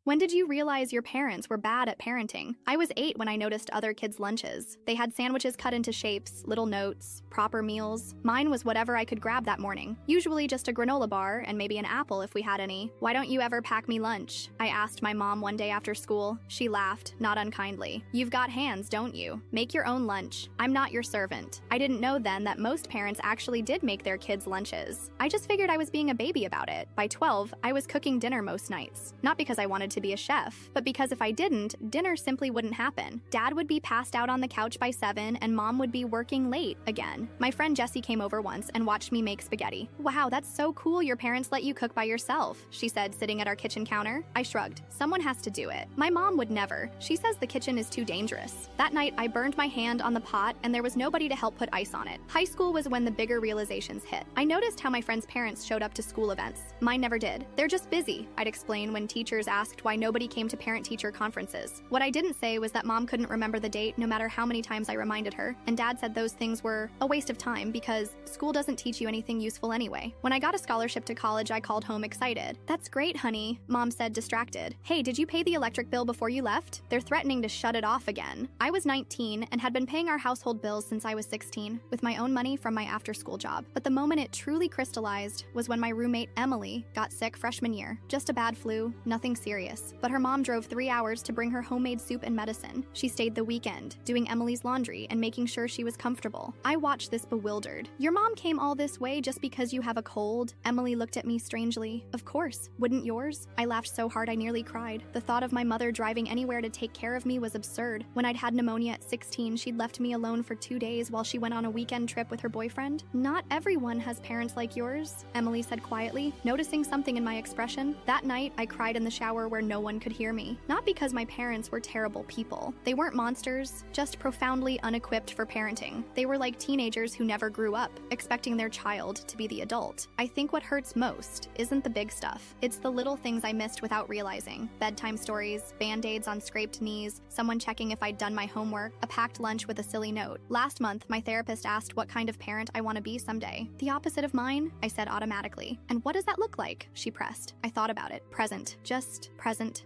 When did you realize your parents were bad at parenting? I was 8 when I noticed other kids' lunches. They had sandwiches cut into shapes, little notes, proper meals. Mine was whatever I could grab that morning. Usually just a granola bar and maybe an apple if we had any. Why don't you ever pack me lunch? I asked my mom one day after school. She laughed, not unkindly. You've got hands, don't you? Make your own lunch. I'm not your servant. I didn't know then that most parents actually did make their kids lunches. I just figured I was being a baby about it. By 12, I was cooking dinner most nights. Not because I wanted to be a chef, but because if I didn't, dinner simply wouldn't happen. Dad would be passed out on the couch by 7 and mom would be working late again. My friend Jessie came over once and watched me make spaghetti. Wow, that's so cool your parents let you cook by yourself, she said, sitting at our kitchen counter. I shrugged. Someone has to do it. My mom would never. She says the kitchen is too dangerous. That night, I burned my hand on the pot and there was nobody to help put ice on it. High school was when the bigger realizations hit. I noticed how my friends' parents showed up to school events. Mine never did. They're just busy, I'd explain when teachers asked why nobody came to parent-teacher conferences. What I didn't say was that mom couldn't remember the date no matter how many times I reminded her, and dad said those things were a waste of time because school doesn't teach you anything useful anyway. When I got a scholarship to college, I called home excited. That's great, honey, mom said, distracted. Hey, did you pay the electric bill before you left? They're threatening to shut it off again. I was 19 and had been paying our household bills since I was 16 with my own money from my after-school job. But the moment it truly crystallized was when my roommate Emily got sick freshman year. Just a bad flu, nothing serious. But her mom drove 3 hours to bring her homemade soup and medicine. She stayed the weekend, doing Emily's laundry and making sure she was comfortable. I watched this bewildered. Your mom came all this way just because you have a cold? Emily looked at me strangely. Of course, wouldn't yours? I laughed so hard I nearly cried. The thought of my mother driving anywhere to take care of me was absurd. When I'd had pneumonia at 16, she'd left me alone for 2 days while she went on a weekend trip with her boyfriend. Not everyone has parents like yours, Emily said quietly, noticing something in my expression. That night, I cried in the shower where no one could hear me. Not because my parents were terrible people. They weren't monsters, just profoundly unequipped for parenting. They were like teenagers who never grew up, expecting their child to be the adult. I think what hurts most isn't the big stuff. It's the little things I missed without realizing. Bedtime stories, band-aids on scraped knees, someone checking if I'd done my homework, a packed lunch with a silly note. Last month, my therapist asked what kind of parent I want to be someday. The opposite of mine, I said automatically. And what does that look like? She pressed. I thought about it. Present. Just present.